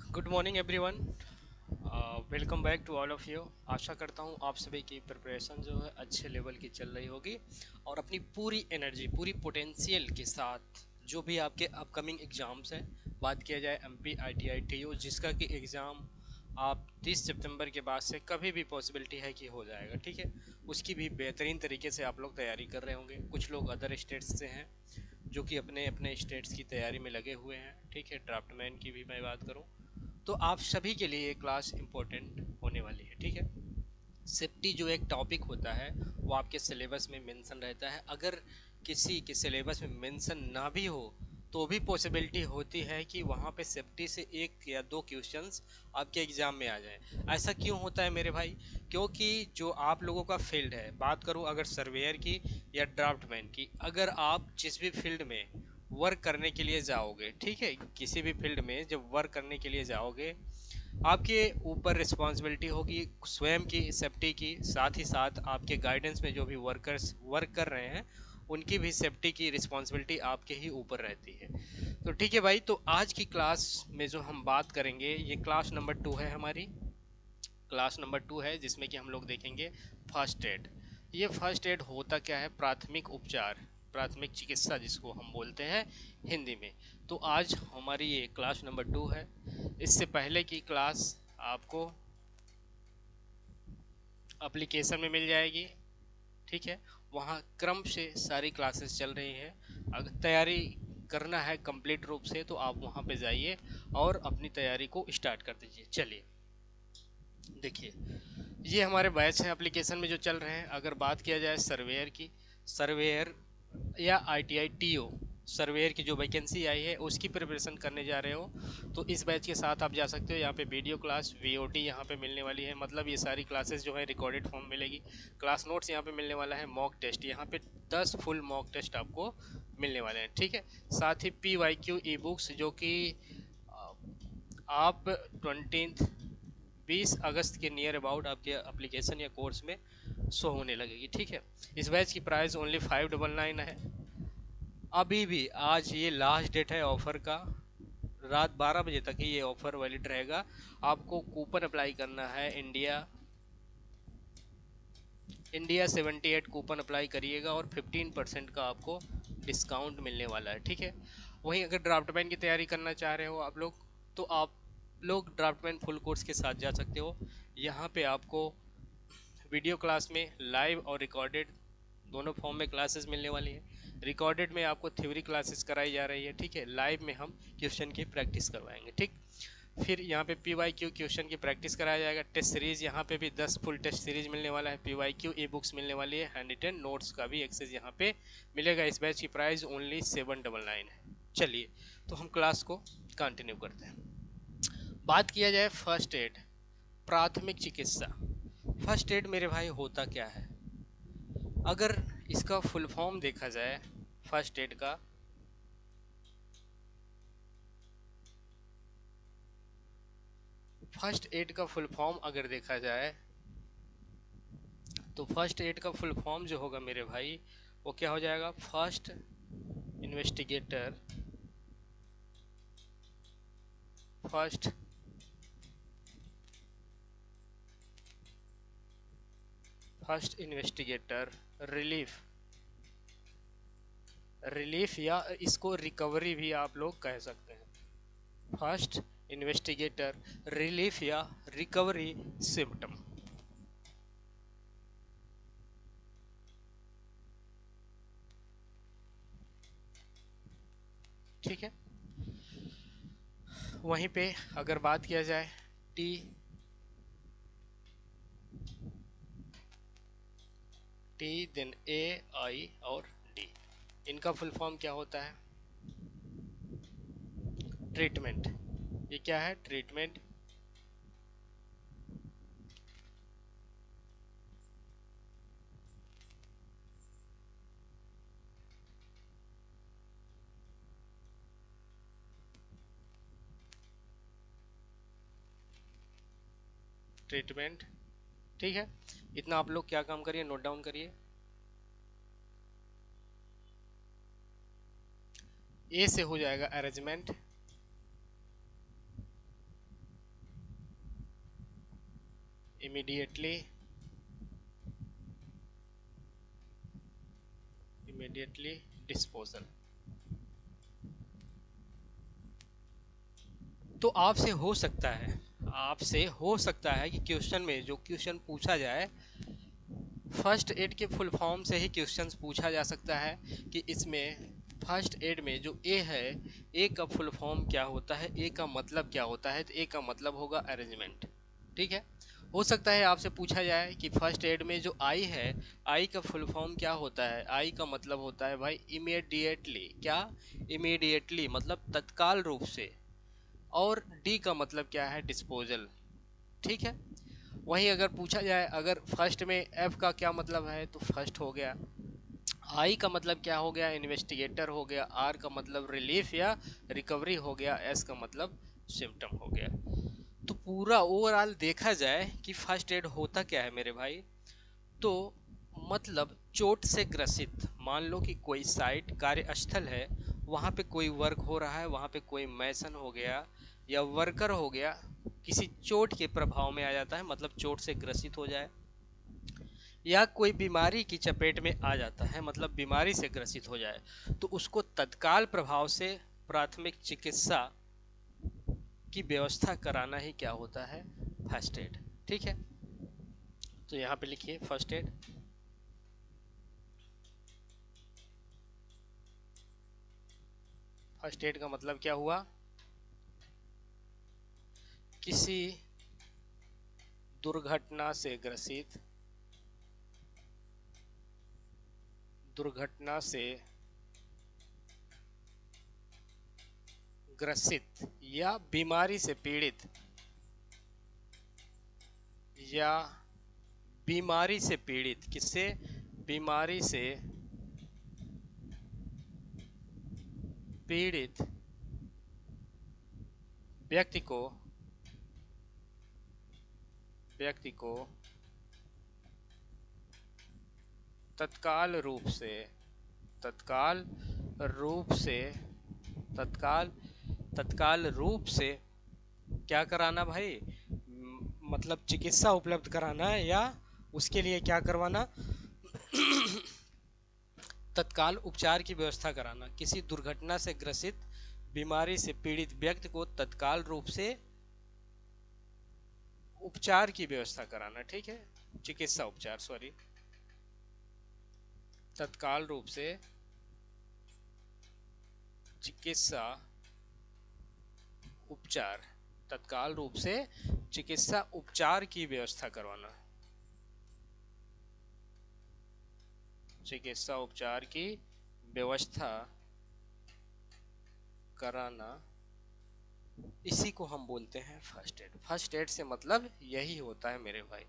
Good morning everyone. Welcome back to all of you. आशा करता हूँ आप सभी की प्रिपरेशन जो है अच्छे लेवल की चल रही होगी और अपनी पूरी एनर्जी पूरी पोटेंशियल के साथ जो भी आपके अपकमिंग एग्ज़ाम्स हैं, बात किया जाए एमपी आईटीआई टीयू जिसका कि एग्ज़ाम आप 30 सितंबर के बाद से कभी भी पॉसिबिलिटी है कि हो जाएगा, ठीक है। उसकी भी बेहतरीन तरीके से आप लोग तैयारी कर रहे होंगे। कुछ लोग अदर स्टेट्स से हैं जो कि अपने अपने स्टेट्स की तैयारी में लगे हुए हैं, ठीक है। ड्राफ्टमैन की भी मैं बात करूं तो आप सभी के लिए ये क्लास इम्पोर्टेंट होने वाली है, ठीक है। सेफ्टी जो एक टॉपिक होता है वो आपके सिलेबस में मेंशन रहता है। अगर किसी के सिलेबस में मेंशन ना भी हो तो भी पॉसिबिलिटी होती है कि वहाँ पे सेफ्टी से एक या दो क्वेश्चंस आपके एग्जाम में आ जाए। ऐसा क्यों होता है मेरे भाई? क्योंकि जो आप लोगों का फील्ड है, बात करूं अगर सर्वेयर की या ड्राफ्टमैन की, अगर आप जिस भी फील्ड में वर्क करने के लिए जाओगे, ठीक है, किसी भी फील्ड में जब वर्क करने के लिए जाओगे आपके ऊपर रिस्पॉन्सिबिलिटी होगी स्वयं की सेफ्टी की, साथ ही साथ आपके गाइडेंस में जो भी वर्कर्स वर्क कर रहे हैं उनकी भी सेफ्टी की रिस्पॉन्सिबिलिटी आपके ही ऊपर रहती है। तो ठीक है भाई, तो आज की क्लास में जो हम बात करेंगे ये क्लास नंबर 2 है हमारी। क्लास नंबर 2 है जिसमें कि हम लोग देखेंगे फर्स्ट एड। ये फर्स्ट एड होता क्या है? प्राथमिक उपचार, प्राथमिक चिकित्सा जिसको हम बोलते हैं हिंदी में। तो आज हमारी ये क्लास नंबर 2 है। इससे पहले की क्लास आपको एप्लीकेशन में मिल जाएगी, ठीक है। वहाँ क्रम से सारी क्लासेस चल रही हैं। अगर तैयारी करना है कंप्लीट रूप से तो आप वहाँ पे जाइए और अपनी तैयारी को स्टार्ट कर दीजिए। चलिए देखिए, ये हमारे बैच हैं एप्लीकेशन में जो चल रहे हैं। अगर बात किया जाए सर्वेयर की, सर्वेयर या आईटीआई टीओ, सर्वेयर की जो वैकेंसी आई है उसकी प्रिपरेशन करने जा रहे हो तो इस बैच के साथ आप जा सकते हो। यहाँ पे वीडियो क्लास वीओटी यहाँ पे मिलने वाली है, मतलब ये सारी क्लासेस जो है रिकॉर्डेड फॉर्म मिलेगी। क्लास नोट्स यहाँ पे मिलने वाला है। मॉक टेस्ट यहाँ पे 10 फुल मॉक टेस्ट आपको मिलने वाले हैं, ठीक है। साथ ही P Y Q E books जो कि आप 20 अगस्त के नियर अबाउट आपके एप्लीकेशन या कोर्स में शो होने लगेगी, ठीक है। इस बैच की प्राइस ओनली 599 है। अभी भी आज ये लास्ट डेट है ऑफर का, रात 12 बजे तक ही ये ऑफर वैलिड रहेगा। आपको कूपन अप्लाई करना है, इंडिया इंडिया 78 कूपन अप्लाई करिएगा और 15% का आपको डिस्काउंट मिलने वाला है, ठीक है। वहीं अगर ड्राफ्टमैन की तैयारी करना चाह रहे हो आप लोग तो आप लोग ड्राफ्टमैन फुल कोर्स के साथ जा सकते हो। यहाँ पे आपको वीडियो क्लास में लाइव और रिकॉर्डेड दोनों फॉर्म में क्लासेस मिलने वाली है। रिकॉर्डेड में आपको थ्योरी क्लासेस कराई जा रही है, ठीक है। लाइव में हम क्वेश्चन की प्रैक्टिस करवाएंगे, ठीक। फिर यहाँ पे पी वाई क्यू क्वेश्चन की प्रैक्टिस कराया जाएगा। टेस्ट सीरीज यहाँ पे भी 10 फुल टेस्ट सीरीज मिलने वाला है। P Y Q E books मिलने वाली है। हैंड रिटन नोट्स का भी एक्सेस यहाँ पे मिलेगा। इस बैच की प्राइस ओनली 799 है। चलिए तो हम क्लास को कंटिन्यू करते हैं। बात किया जाए फर्स्ट एड, प्राथमिक चिकित्सा। फर्स्ट एड मेरे भाई होता क्या है? अगर इसका फुल फॉर्म देखा जाए फर्स्ट एड का, फर्स्ट एड का फुल फॉर्म अगर देखा जाए तो फर्स्ट एड का फुल फॉर्म जो होगा मेरे भाई वो क्या हो जाएगा? First investigator, first first investigator relief, relief या इसको रिकवरी भी आप लोग कह सकते हैं। फर्स्ट इन्वेस्टिगेटर रिलीफ या रिकवरी सिम्टम, ठीक है। वहीं पे अगर बात किया जाए टी टी देन ए आई और डी, इनका फुल फॉर्म क्या होता है? ट्रीटमेंट। ये क्या है? ट्रीटमेंट। ट्रीटमेंट, ठीक है। इतना आप लोग क्या काम करिए, नोट डाउन करिए। ए से हो जाएगा अरेंजमेंट, इमीडिएटली, इमीडिएटली डिस्पोजल। तो आपसे हो सकता है कि क्वेश्चन में जो क्वेश्चन पूछा जाए, फर्स्ट एड के फुल फॉर्म से ही क्वेश्चंस पूछा जा सकता है कि इसमें फर्स्ट एड में जो ए है, ए का फुल फॉर्म क्या होता है, ए का मतलब क्या होता है, तो ए का मतलब होगा अरेंजमेंट। ठीक है। हो सकता है आपसे पूछा जाए कि फर्स्ट एड में जो आई है, आई का फुल फॉर्म क्या होता है, आई का मतलब होता है भाई इमीडिएटली। क्या? इमीडिएटली मतलब तत्काल रूप से। और डी का मतलब क्या है, डिस्पोजल। ठीक है। वहीं अगर पूछा जाए, अगर फर्स्ट में एफ का क्या मतलब है, तो फर्स्ट हो गया। आई का मतलब क्या हो गया, इन्वेस्टिगेटर हो गया। आर का मतलब रिलीफ या रिकवरी हो गया। एस का मतलब सिम्टम हो गया। तो पूरा ओवरऑल देखा जाए कि फर्स्ट एड होता क्या है मेरे भाई, तो मतलब चोट से ग्रसित, मान लो कि कोई साइट कार्यस्थल है, वहाँ पे कोई वर्क हो रहा है, वहाँ पे कोई मैसन हो गया या वर्कर हो गया, किसी चोट के प्रभाव में आ जाता है, मतलब चोट से ग्रसित हो जाए, या कोई बीमारी की चपेट में आ जाता है, मतलब बीमारी से ग्रसित हो जाए, तो उसको तत्काल प्रभाव से प्राथमिक चिकित्सा की व्यवस्था कराना ही क्या होता है, फर्स्ट एड। ठीक है। तो यहाँ पे लिखिए फर्स्ट एड। फर्स्ट एड का मतलब क्या हुआ, किसी दुर्घटना से ग्रसित, दुर्घटना से ग्रसित या बीमारी से पीड़ित, या बीमारी से पीड़ित, किससे, बीमारी से पीड़ित व्यक्ति को, व्यक्ति को तत्काल रूप से, तत्काल रूप से, तत्काल तत्काल रूप से क्या कराना भाई, मतलब चिकित्सा उपलब्ध कराना है, या उसके लिए क्या करवाना, तत्काल उपचार की व्यवस्था कराना। किसी दुर्घटना से ग्रसित बीमारी से पीड़ित व्यक्ति को तत्काल रूप से उपचार की व्यवस्था कराना। ठीक है। चिकित्सा उपचार, सॉरी, तत्काल रूप से चिकित्सा उपचार, तत्काल रूप से चिकित्सा उपचार की व्यवस्था करवाना, चिकित्सा उपचार की व्यवस्था कराना, इसी को हम बोलते हैं फर्स्ट एड। फर्स्ट एड से मतलब यही होता है मेरे भाई।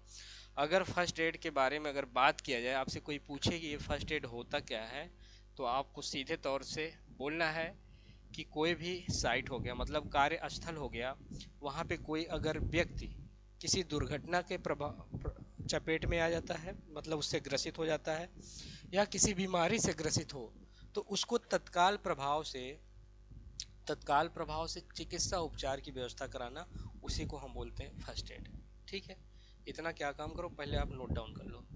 अगर फर्स्ट एड के बारे में अगर बात किया जाए, आपसे कोई पूछे कि ये फर्स्ट एड होता क्या है, तो आपको सीधे तौर से बोलना है कि कोई भी साइट हो गया, मतलब कार्यस्थल हो गया, वहाँ पे कोई अगर व्यक्ति किसी दुर्घटना के चपेट में आ जाता है, मतलब उससे ग्रसित हो जाता है, या किसी बीमारी से ग्रसित हो, तो उसको तत्काल प्रभाव से चिकित्सा उपचार की व्यवस्था कराना, उसी को हम बोलते हैं फर्स्ट एड। ठीक है। इतना क्या काम करो, पहले आप नोट डाउन कर लो।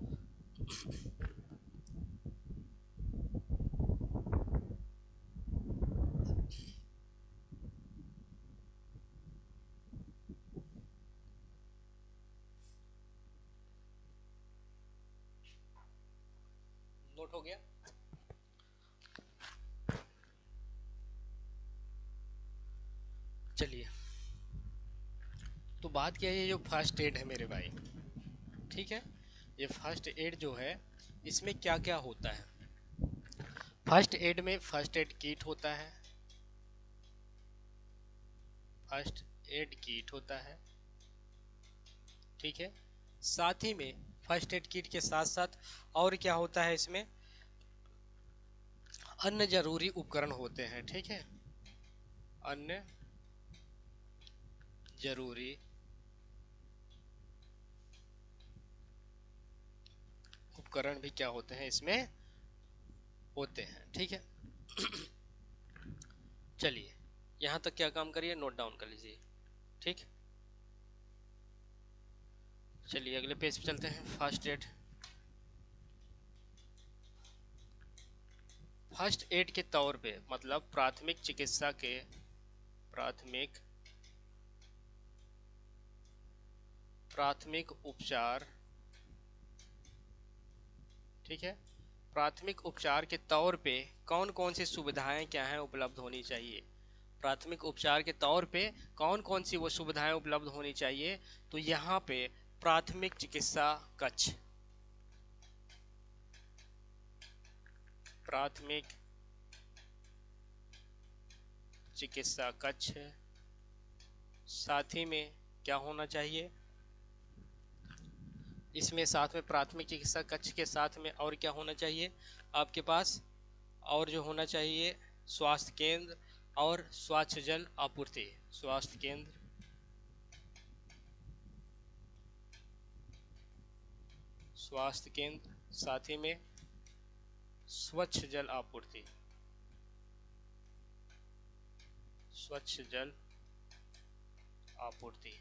नोट हो गया? चलिए, तो बात क्या है, ये जो फर्स्ट एड है मेरे भाई, ठीक है, ये फर्स्ट एड जो है, इसमें क्या क्या होता है। फर्स्ट एड में फर्स्ट एड किट होता है, फर्स्ट एड किट होता है। ठीक है। साथ ही में फर्स्ट एड किट के साथ साथ और क्या होता है, इसमें अन्य जरूरी उपकरण होते हैं। ठीक है। अन्य जरूरी उपकरण भी क्या होते हैं, इसमें होते हैं। ठीक है। चलिए, यहाँ तक क्या काम करिए, नोट डाउन कर लीजिए। ठीक। चलिए अगले पेज पे चलते हैं। First aid. फर्स्ट एड के तौर पे मतलब प्राथमिक चिकित्सा के प्राथमिक प्राथमिक उपचार, ठीक है, प्राथमिक उपचार के तौर पे कौन कौन सी सुविधाएं क्या हैं उपलब्ध होनी चाहिए। प्राथमिक उपचार के तौर पे कौन कौन सी वो सुविधाएं उपलब्ध होनी चाहिए। तो यहाँ पे प्राथमिक चिकित्सा कक्ष, प्राथमिक चिकित्सा कक्ष, साथ ही में क्या होना चाहिए इसमें, साथ में प्राथमिक चिकित्सा कक्ष के साथ में और क्या होना चाहिए आपके पास, और जो होना चाहिए स्वास्थ्य केंद्र और स्वच्छ जल आपूर्ति। स्वास्थ्य केंद्र, स्वास्थ्य केंद्र, साथ ही में स्वच्छ जल आपूर्ति, स्वच्छ जल आपूर्ति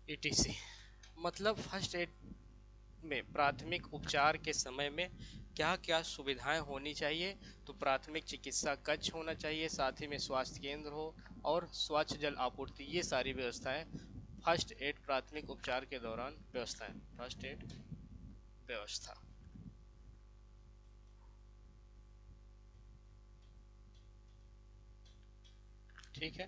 ईटीसी। मतलब फर्स्ट एड में प्राथमिक उपचार के समय में क्या क्या सुविधाएं होनी चाहिए। तो प्राथमिक चिकित्सा कक्ष होना चाहिए, साथ ही में स्वास्थ्य केंद्र हो और स्वच्छ जल आपूर्ति, ये सारी व्यवस्थाएं फर्स्ट एड प्राथमिक उपचार के दौरान व्यवस्थाएं, फर्स्ट एड व्यवस्था। ठीक है,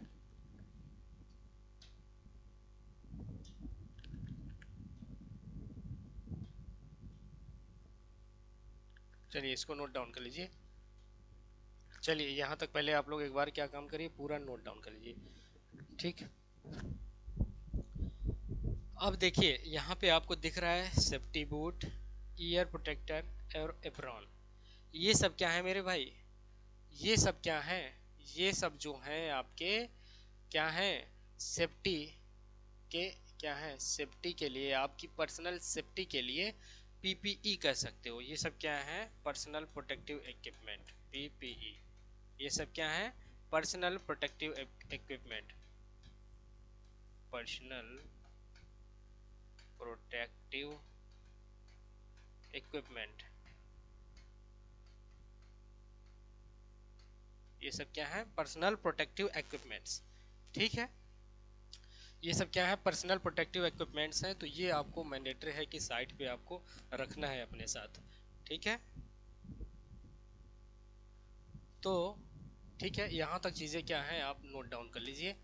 चलिए इसको नोट डाउन कर लीजिए। चलिए यहाँ तक पहले आप लोग एक बार क्या काम करिए, पूरा नोट डाउन कर लीजिए। ठीक, अब देखिए यहाँ पे आपको दिख रहा है सेफ्टी बूट, ईयर प्रोटेक्टर और एप्रॉन। ये सब क्या है मेरे भाई, ये सब क्या है, ये सब जो हैं आपके क्या हैं, सेफ्टी के, क्या है सेफ्टी के लिए, आपकी पर्सनल सेफ्टी के लिए पीपीई कह सकते हो। ये सब क्या है, पर्सनल प्रोटेक्टिव इक्विपमेंट, पीपीई। ये सब क्या है, personal protective equipment, personal protective equipment. ये सब क्या है, पर्सनल प्रोटेक्टिव इक्विपमेंट्स। ठीक है, ये सब क्या है, पर्सनल प्रोटेक्टिव इक्विपमेंट्स हैं। तो ये आपको मैंडेटरी है कि साइट पे आपको रखना है अपने साथ। ठीक है, तो ठीक है, यहाँ तक चीज़ें क्या हैं आप नोट डाउन कर लीजिए।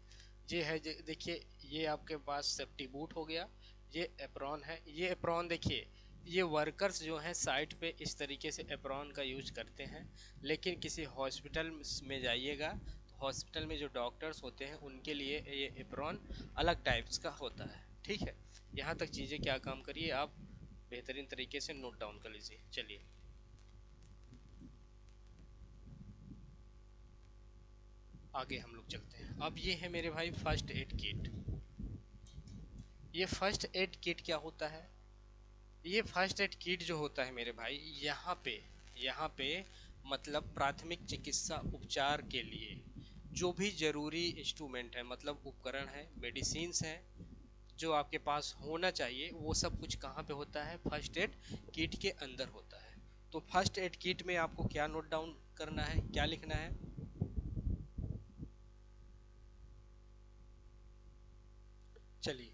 ये है, देखिए ये आपके पास सेफ्टी बूट हो गया, ये एप्रॉन है। ये एप्रॉन देखिए, ये वर्कर्स जो हैं साइट पे इस तरीके से एप्रॉन का यूज करते हैं, लेकिन किसी हॉस्पिटल में जाइएगा तो हॉस्पिटल में जो डॉक्टर्स होते हैं उनके लिए ये एप्रॉन अलग टाइप्स का होता है। ठीक है, यहाँ तक चीज़ें क्या काम करिए आप बेहतरीन तरीके से नोट डाउन कर लीजिए। चलिए आगे हम लोग चलते हैं। अब ये है मेरे भाई फर्स्ट एड किट। ये फर्स्ट एड किट क्या होता है, ये फर्स्ट एड किट जो होता है मेरे भाई, यहाँ पे मतलब प्राथमिक चिकित्सा उपचार के लिए जो भी जरूरी इंस्ट्रूमेंट है, मतलब उपकरण है, मेडिसिन्स हैं, जो आपके पास होना चाहिए, वो सब कुछ कहाँ पे होता है, फर्स्ट एड किट के अंदर होता है। तो फर्स्ट एड किट में आपको क्या नोट डाउन करना है, क्या लिखना है। चलिए,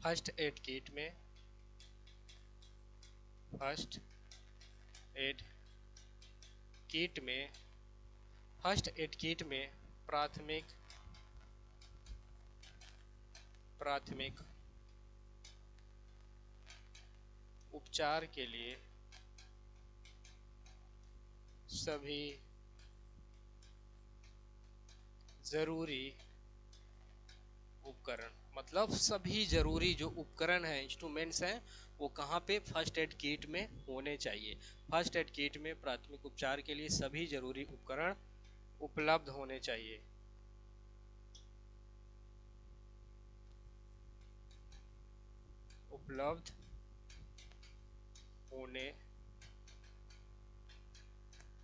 फर्स्ट एड किट में, फर्स्ट एड किट में, फर्स्ट एड किट में प्राथमिक प्राथमिक उपचार के लिए सभी जरूरी उपकरण, मतलब सभी जरूरी जो उपकरण हैं, इंस्ट्रूमेंट्स हैं, वो कहाँ पे, फर्स्ट एड किट में होने चाहिए। फर्स्ट एड किट में प्राथमिक उपचार के लिए सभी जरूरी उपकरण उपलब्ध होने चाहिए, उपलब्ध होने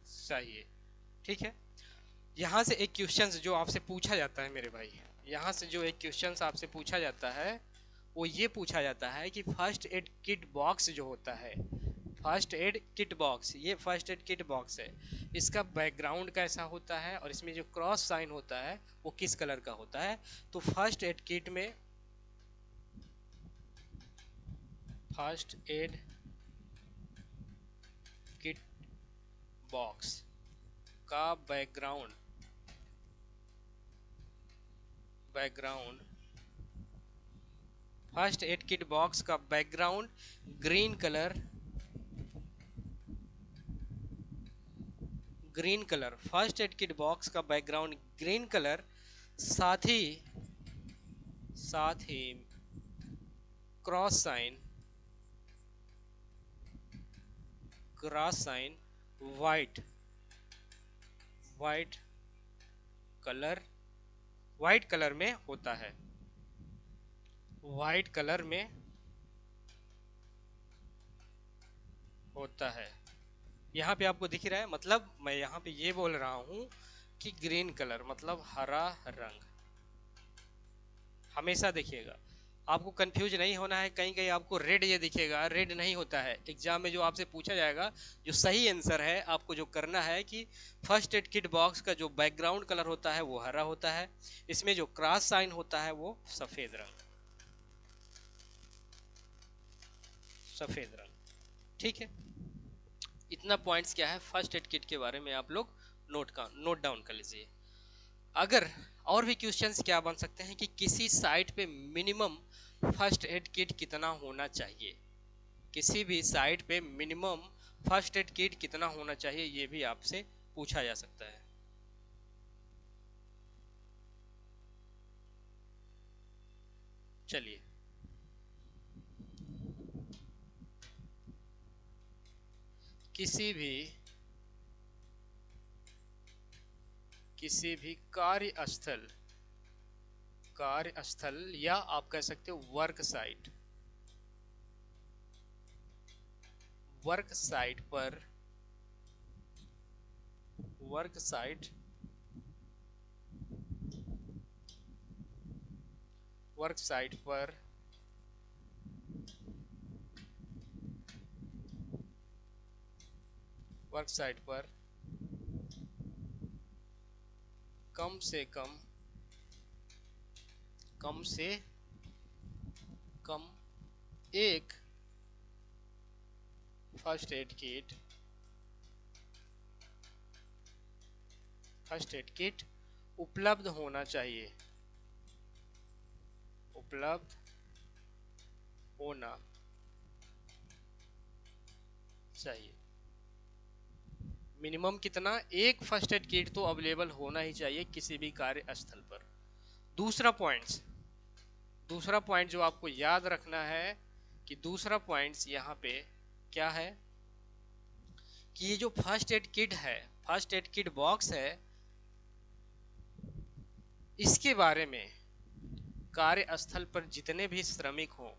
चाहिए। ठीक है, यहाँ से एक क्वेश्चन जो आपसे पूछा जाता है मेरे भाई, यहाँ से जो एक क्वेश्चन आपसे पूछा जाता है वो ये पूछा जाता है कि फर्स्ट एड किट बॉक्स जो होता है, फर्स्ट एड किट बॉक्स, ये फर्स्ट एड किट बॉक्स है, इसका बैकग्राउंड कैसा होता है और इसमें जो क्रॉस साइन होता है वो किस कलर का होता है। तो फर्स्ट एड किट में फर्स्ट एड किट बॉक्स का background background first aid kit box का background green colour, green colour, first aid kit box का बैकग्राउंड ग्रीन कलर, साथ ही cross sign, cross sign white, white colour, white colour में होता है, white colour में होता है। यहाँ पे आपको दिख रहा है, मतलब मैं यहाँ पे ये बोल रहा हूँ कि ग्रीन कलर मतलब हरा रंग, हमेशा देखिएगा, आपको कंफ्यूज नहीं होना है। कहीं कहीं आपको रेड ये दिखेगा, रेड नहीं होता है। एग्जाम में जो आपसे पूछा जाएगा, जो सही आंसर है आपको जो करना है कि फर्स्ट एड किट बॉक्स का जो बैकग्राउंड कलर होता है वो हरा होता है, इसमें जो क्रॉस साइन होता है वो सफेद रंग, सफेद रंग। ठीक है, इतना पॉइंट्स क्या है फर्स्ट एड किट के बारे में आप लोग नोट डाउन कर लीजिए। अगर और भी क्वेश्चंस क्या बन सकते हैं कि किसी साइट पे मिनिमम फर्स्ट एड किट कितना होना चाहिए, किसी भी साइट पे मिनिमम फर्स्ट एड किट कितना होना चाहिए, ये भी आपसे पूछा जा सकता है। चलिए, किसी भी किसी भी कार्यस्थल या आप कह सकते हो वर्क साइट, वर्क साइट पर, वर्क साइट, वर्क साइट पर वर्क साइट पर कम से कम, कम से कम एक first aid kit, first aid kit उपलब्ध होना चाहिए, उपलब्ध होना चाहिए। मिनिमम कितना, एक फर्स्ट एड किट तो अवेलेबल होना ही चाहिए किसी भी कार्यस्थल पर। दूसरा पॉइंट्स, दूसरा पॉइंट जो आपको याद रखना है कि दूसरा पॉइंट्स यहाँ पे क्या है कि ये जो फर्स्ट एड किट है, फर्स्ट एड किट बॉक्स है, इसके बारे में कार्यस्थल पर जितने भी श्रमिक हों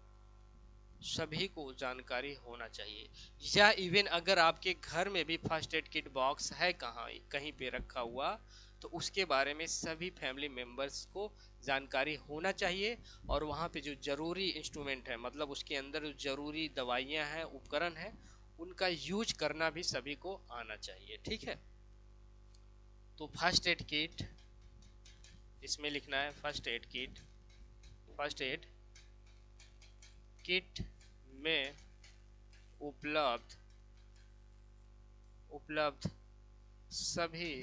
सभी को जानकारी होना चाहिए। या इवन अगर आपके घर में भी फर्स्ट एड किट बॉक्स है कहाँ कहीं पे रखा हुआ, तो उसके बारे में सभी फैमिली मेंबर्स को जानकारी होना चाहिए। और वहाँ पे जो जरूरी इंस्ट्रूमेंट है, मतलब उसके अंदर जो जरूरी दवाइयाँ हैं, उपकरण हैं, उनका यूज करना भी सभी को आना चाहिए। ठीक है, तो फर्स्ट एड किट, इसमें लिखना है first aid kit, first aid kit में उपलब्ध उपलब्ध सभी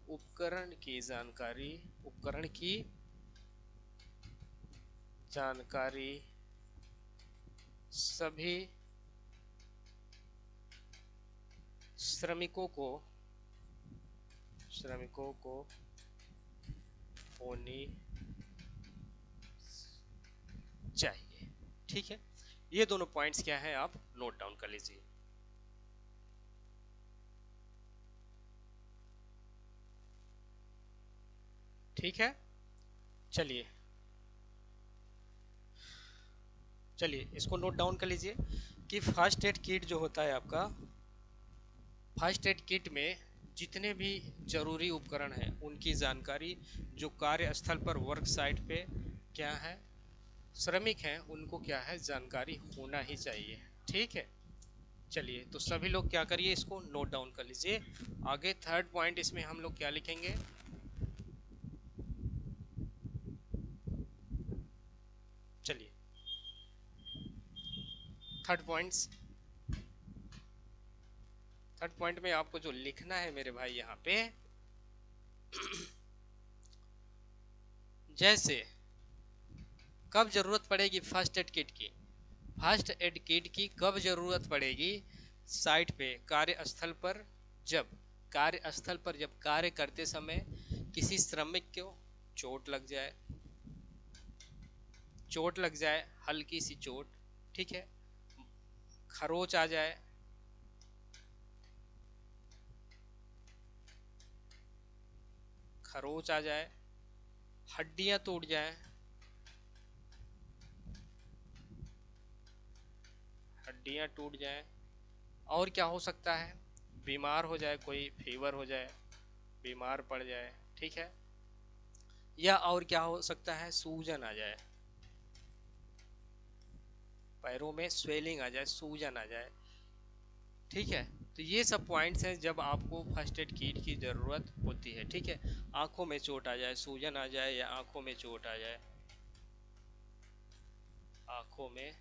उपकरण की जानकारी, उपकरण की जानकारी सभी श्रमिकों को, श्रमिकों को होनी चाहिए। ठीक है, ये दोनों पॉइंट्स क्या है आप नोट डाउन कर लीजिए। ठीक है, चलिए चलिए इसको नोट डाउन कर लीजिए कि फर्स्ट एड किट जो होता है आपका, फर्स्ट एड किट में जितने भी जरूरी उपकरण हैं उनकी जानकारी जो कार्यस्थल पर वर्क साइट पे क्या है श्रमिक हैं उनको क्या है जानकारी होना ही चाहिए। ठीक है, चलिए तो सभी लोग क्या करिए इसको नोट डाउन कर लीजिए। आगे थर्ड पॉइंट इसमें हम लोग क्या लिखेंगे, चलिए थर्ड पॉइंट्स, थर्ड पॉइंट में आपको जो लिखना है मेरे भाई यहाँ पे, जैसे कब जरूरत पड़ेगी फर्स्ट एड किट की, फर्स्ट एड किट की कब जरूरत पड़ेगी साइट पे कार्यस्थल पर, जब कार्यस्थल पर जब कार्य करते समय किसी श्रमिक को चोट लग जाए, चोट लग जाए हल्की सी चोट, ठीक है, खरोच आ जाए, खरोच आ जाए, हड्डियां टूट जाए, हड्डियां टूट जाए, और क्या हो सकता है, बीमार हो जाए, कोई फीवर हो जाए, बीमार पड़ जाए, ठीक है, या और क्या हो सकता है, सूजन आ जाए, पैरों में स्वेलिंग आ जाए, सूजन आ जाए, ठीक है। तो ये सब पॉइंट्स हैं जब आपको फर्स्ट एड किट की ज़रूरत होती है। ठीक है, आंखों में चोट आ जाए, सूजन आ जाए, या आंखों में चोट आ जाए, आंखों में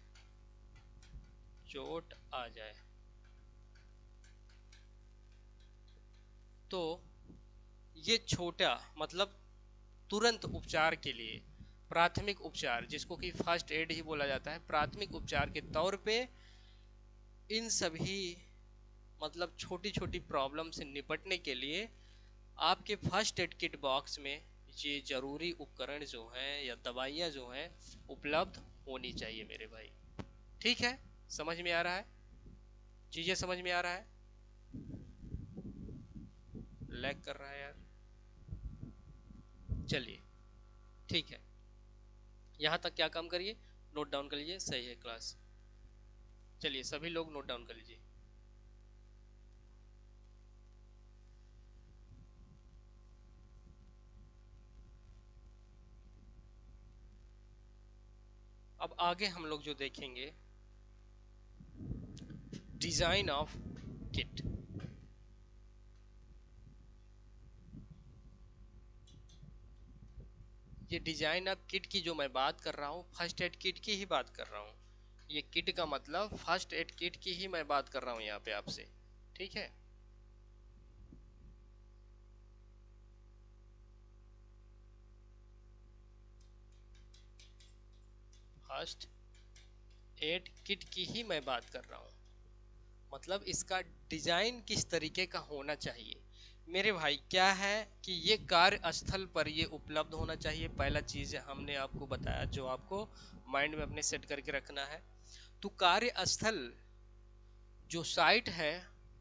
चोट आ जाए, तो ये छोटा मतलब तुरंत उपचार के लिए, प्राथमिक उपचार जिसको कि फर्स्ट एड ही बोला जाता है, प्राथमिक उपचार के तौर पे इन सभी मतलब छोटी छोटी प्रॉब्लम से निपटने के लिए आपके फर्स्ट एड किट बॉक्स में ये जरूरी उपकरण जो हैं या दवाइयाँ जो हैं उपलब्ध होनी चाहिए मेरे भाई। ठीक है, समझ में आ रहा है, चीजें समझ में आ रहा है, लैग कर रहा है यार, चलिए ठीक है, यहाँ तक क्या काम करिए, नोट डाउन कर लीजिए, सही है क्लास। चलिए सभी लोग नोट डाउन कर लीजिए। अब आगे हम लोग जो देखेंगे, डिजाइन ऑफ किट। ये डिजाइन ऑफ किट की जो मैं बात कर रहा हूँ फर्स्ट एड किट की ही बात कर रहा हूँ, ये किट का मतलब फर्स्ट एड किट की ही मैं बात कर रहा हूँ यहाँ पे आपसे। ठीक है, फर्स्ट एड किट की ही मैं बात कर रहा हूँ, मतलब इसका डिजाइन किस तरीके का होना चाहिए मेरे भाई। क्या है कि ये कार्यस्थल पर ये उपलब्ध होना चाहिए, पहला चीज हमने आपको बताया जो आपको माइंड में अपने सेट करके रखना है। तो कार्यस्थल जो साइट है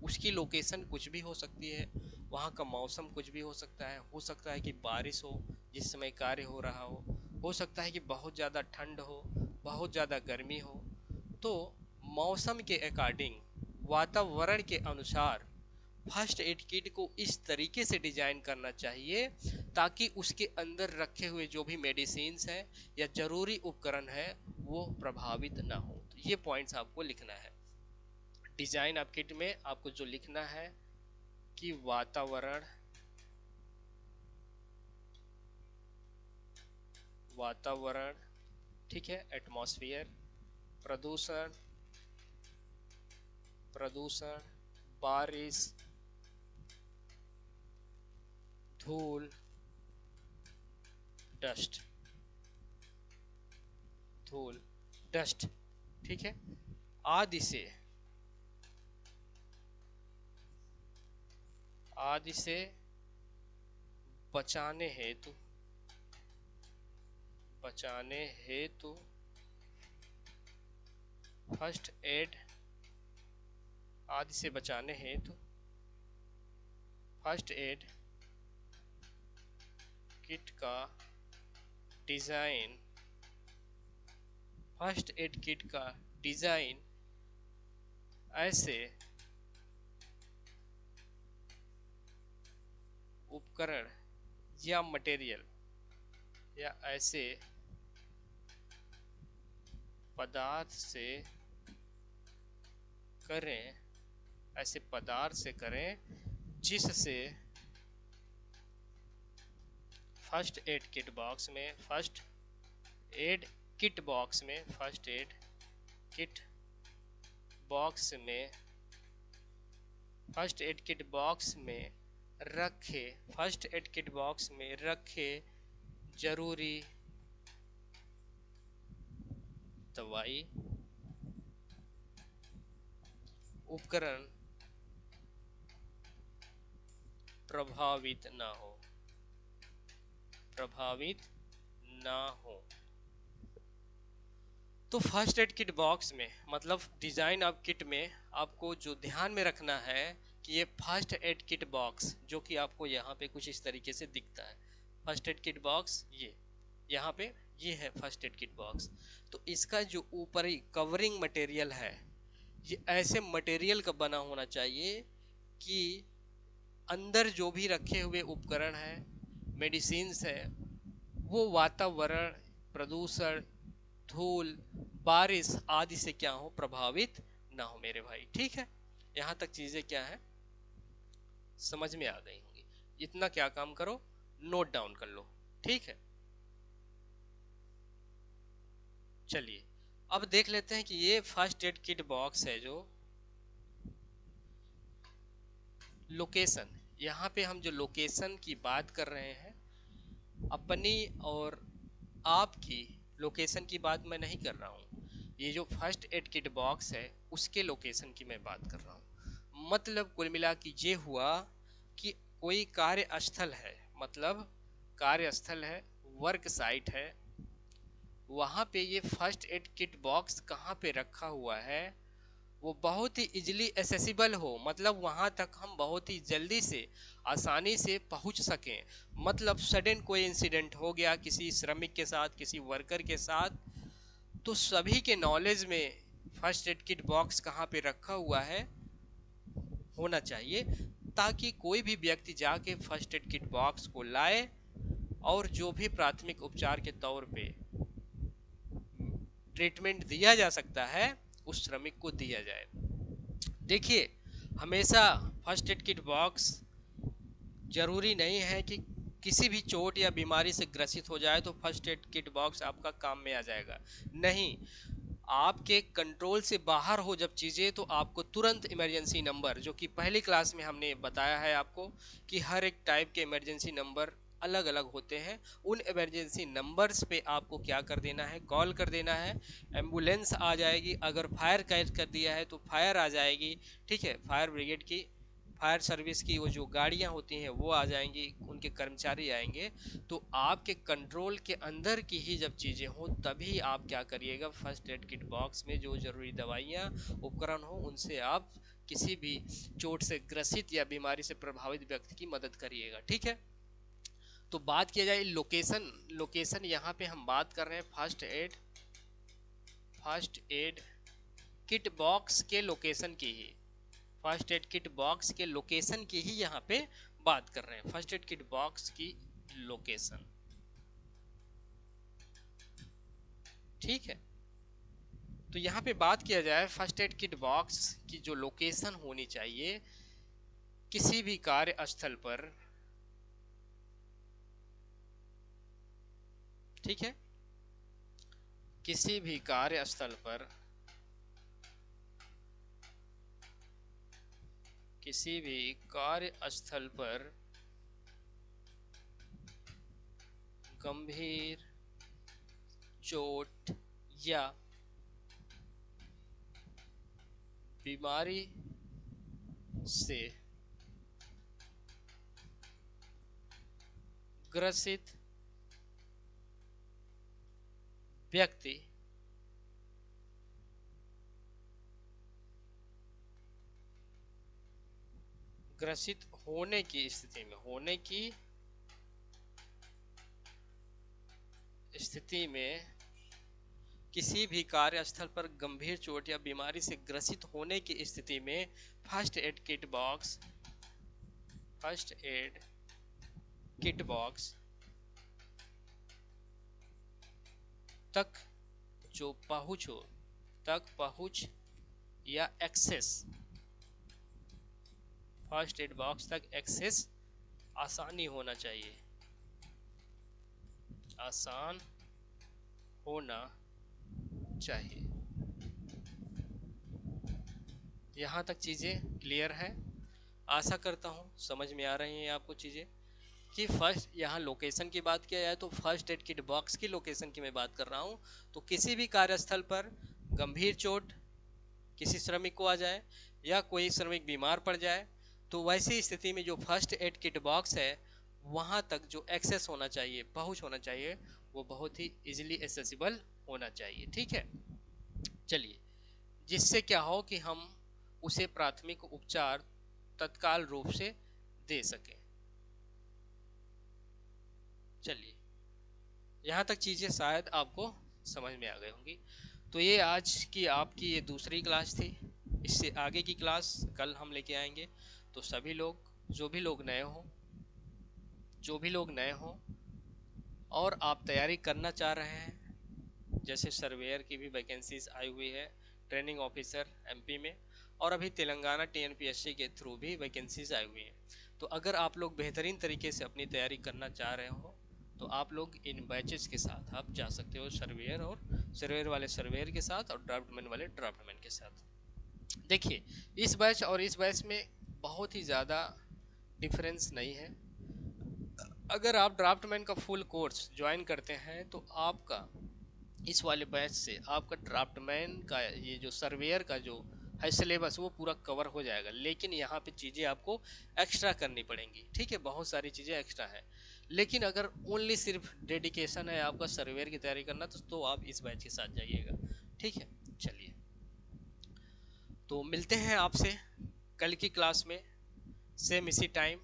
उसकी लोकेशन कुछ भी हो सकती है, वहाँ का मौसम कुछ भी हो सकता है कि बारिश हो जिस समय कार्य हो सकता है कि बहुत ज़्यादा ठंड हो, बहुत ज़्यादा गर्मी हो। तो मौसम के अकॉर्डिंग, वातावरण के अनुसार फर्स्ट एड किट को इस तरीके से डिजाइन करना चाहिए ताकि उसके अंदर रखे हुए जो भी मेडिसिन्स हैं या जरूरी उपकरण है वो प्रभावित ना हो। तो ये पॉइंट्स आपको लिखना है डिजाइन ऑफ किट में। आपको जो लिखना है कि वातावरण, वातावरण, ठीक है, एटमॉस्फेयर, प्रदूषण, प्रदूषण, बारिश, धूल, डस्ट, धूल, डस्ट, ठीक है, आदि से, आदि से बचाने हेतु, बचाने हेतु फर्स्ट एड, आदि से बचाने हेतु फर्स्ट एड किट का डिजाइन, फर्स्ट एड किट का डिजाइन ऐसे उपकरण या मटेरियल या ऐसे पदार्थ से करें, ऐसे पदार्थ से करें जिससे फर्स्ट एड किट बॉक्स में, फर्स्ट एड किट बॉक्स में, फर्स्ट एड किट बॉक्स में, फर्स्ट एड किट बॉक्स में रखे, फर्स्ट एड किट बॉक्स में रखे जरूरी दवाई, उपकरण प्रभावित ना हो, प्रभावित ना हो। तो फर्स्ट एड किट बॉक्स में मतलब डिजाइन ऑफ किट में आपको जो ध्यान में रखना है कि ये फर्स्ट एड किट बॉक्स, जो कि आपको यहाँ पे कुछ इस तरीके से दिखता है, फर्स्ट एड किट बॉक्स ये यहाँ पे ये है फर्स्ट एड किट बॉक्स। तो इसका जो ऊपरी कवरिंग मटेरियल है ये ऐसे मटेरियल का बना होना चाहिए कि अंदर जो भी रखे हुए उपकरण है, मेडिसिन्स है, वो वातावरण, प्रदूषण, धूल, बारिश आदि से क्या हो, प्रभावित ना हो मेरे भाई। ठीक है, यहाँ तक चीजें क्या है समझ में आ गई होंगी। इतना क्या काम करो, नोट डाउन कर लो। ठीक है, चलिए अब देख लेते हैं कि ये फर्स्ट एड किट बॉक्स है जो लोकेशन, यहाँ पे हम जो लोकेशन की बात कर रहे हैं अपनी और आपकी लोकेशन की बात मैं नहीं कर रहा हूँ, ये जो फर्स्ट एड किट बॉक्स है उसके लोकेशन की मैं बात कर रहा हूँ। मतलब कुल मिला के ये हुआ कि कोई कार्यस्थल है, मतलब कार्यस्थल है, वर्क साइट है, वहाँ पे ये फर्स्ट एड किट बॉक्स कहाँ पे रखा हुआ है वो बहुत ही इजीली एसेसिबल हो, मतलब वहां तक हम बहुत ही जल्दी से आसानी से पहुंच सकें। मतलब सडन कोई इंसिडेंट हो गया किसी श्रमिक के साथ, किसी वर्कर के साथ, तो सभी के नॉलेज में फर्स्ट एड किट बॉक्स कहाँ पे रखा हुआ है होना चाहिए, ताकि कोई भी व्यक्ति जाके फर्स्ट एड किट बॉक्स को लाए और जो भी प्राथमिक उपचार के तौर पे ट्रीटमेंट दिया जा सकता है उस श्रमिक को दिया जाए। देखिए हमेशा फर्स्ट एड किट बॉक्स जरूरी नहीं है कि किसी भी चोट या बीमारी से ग्रसित हो जाए तो फर्स्ट एड किट बॉक्स आपका काम में आ जाएगा। नहीं, आपके कंट्रोल से बाहर हो जब चीज़ें तो आपको तुरंत इमरजेंसी नंबर, जो कि पहली क्लास में हमने बताया है आपको कि हर एक टाइप के इमरजेंसी नंबर अलग अलग होते हैं, उन इमरजेंसी नंबर्स पे आपको क्या कर देना है, कॉल कर देना है। एम्बुलेंस आ जाएगी, अगर फायर कैच कर दिया है तो फायर आ जाएगी। ठीक है, फायर ब्रिगेड की, फायर सर्विस की वो जो गाड़ियां होती हैं वो आ जाएंगी, उनके कर्मचारी आएंगे। तो आपके कंट्रोल के अंदर की ही जब चीज़ें हो तभी आप क्या करिएगा, फर्स्ट एड किट बॉक्स में जो जरूरी दवाइयाँ उपकरण हो उनसे आप किसी भी चोट से ग्रसित या बीमारी से प्रभावित व्यक्ति की मदद करिएगा। ठीक है, तो बात किया जाए लोकेशन, लोकेशन यहाँ पे हम बात कर रहे हैं फर्स्ट एड किट बॉक्स के लोकेशन की ही, फर्स्ट एड किट बॉक्स के लोकेशन की ही यहाँ पे बात कर रहे हैं, फर्स्ट एड किट बॉक्स की लोकेशन। ठीक है, तो यहाँ पे बात किया जाए फर्स्ट एड किट बॉक्स की जो लोकेशन होनी चाहिए किसी भी कार्यस्थल पर। ठीक है, किसी भी कार्यस्थल पर, किसी भी कार्यस्थल पर गंभीर चोट या बीमारी से ग्रसित व्यक्ति ग्रसित होने की स्थिति में, होने की स्थिति में, किसी भी कार्यस्थल पर गंभीर चोट या बीमारी से ग्रसित होने की स्थिति में first aid kit box, first aid kit box तक जो पहुंच हो, तक पहुंच या एक्सेस, फर्स्ट एड बॉक्स तक एक्सेस आसानी होना चाहिए, आसान होना चाहिए। यहाँ तक चीज़ें क्लियर है? आशा करता हूँ समझ में आ रही हैं आपको चीज़ें। कि फर्स्ट यहाँ लोकेशन की बात किया जाए तो फर्स्ट एड किट बॉक्स की लोकेशन की मैं बात कर रहा हूँ। तो किसी भी कार्यस्थल पर गंभीर चोट किसी श्रमिक को आ जाए या कोई श्रमिक बीमार पड़ जाए, तो वैसी स्थिति में जो फर्स्ट एड किट बॉक्स है वहाँ तक जो एक्सेस होना चाहिए, पहुँच होना चाहिए, वो बहुत ही इजीली एक्सेसिबल होना चाहिए। ठीक है, चलिए, जिससे क्या हो कि हम उसे प्राथमिक उपचार तत्काल रूप से दे सकें। चलिए, यहाँ तक चीज़ें शायद आपको समझ में आ गई होंगी। तो ये आज की आपकी ये दूसरी क्लास थी। इससे आगे की क्लास कल हम लेके आएंगे। तो सभी लोग, जो भी लोग नए हों, जो भी लोग नए हों और आप तैयारी करना चाह रहे हैं, जैसे सर्वेयर की भी वैकेंसीज आई हुई है, ट्रेनिंग ऑफिसर एमपी में, और अभी तेलंगाना टीएनपीएससी के थ्रू भी वैकेंसीज आई हुई हैं। तो अगर आप लोग बेहतरीन तरीके से अपनी तैयारी करना चाह रहे हो तो आप लोग इन बैचेस के साथ आप जा सकते हो, सर्वेयर और सर्वेयर वाले सर्वेयर के साथ और ड्राफ्टमैन वाले ड्राफ्टमैन के साथ। देखिए, इस बैच और इस बैच में बहुत ही ज़्यादा डिफरेंस नहीं है। अगर आप ड्राफ्टमैन का फुल कोर्स ज्वाइन करते हैं तो आपका इस वाले बैच से आपका ड्राफ्टमैन का ये जो सर्वेयर का जो है सिलेबस वो पूरा कवर हो जाएगा। लेकिन यहाँ पे चीज़ें आपको एक्स्ट्रा करनी पड़ेंगी। ठीक है, बहुत सारी चीज़ें एक्स्ट्रा है। लेकिन अगर ओनली सिर्फ डेडिकेशन है आपका सर्वेयर की तैयारी करना तो आप इस बैच के साथ जाइएगा। ठीक है, चलिए, तो मिलते हैं आपसे कल की क्लास में, सेम इसी टाइम।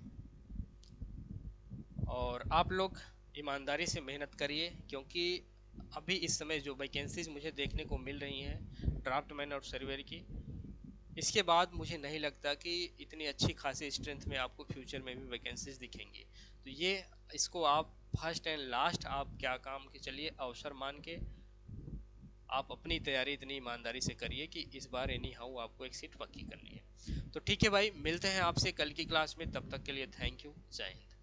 और आप लोग ईमानदारी से मेहनत करिए, क्योंकि अभी इस समय जो वैकेंसीज मुझे देखने को मिल रही हैं ड्राफ्टमैन और सर्वेयर की, इसके बाद मुझे नहीं लगता कि इतनी अच्छी खासी स्ट्रेंथ में आपको फ्यूचर में भी वैकेंसीज दिखेंगी। तो ये, इसको आप फर्स्ट एंड लास्ट आप क्या काम के चलिए अवसर मान के आप अपनी तैयारी इतनी ईमानदारी से करिए कि इस बार एनी हाउ आपको एक सीट पक्की करनी है। तो ठीक है भाई, मिलते हैं आपसे कल की क्लास में। तब तक के लिए थैंक यू, जय हिंद।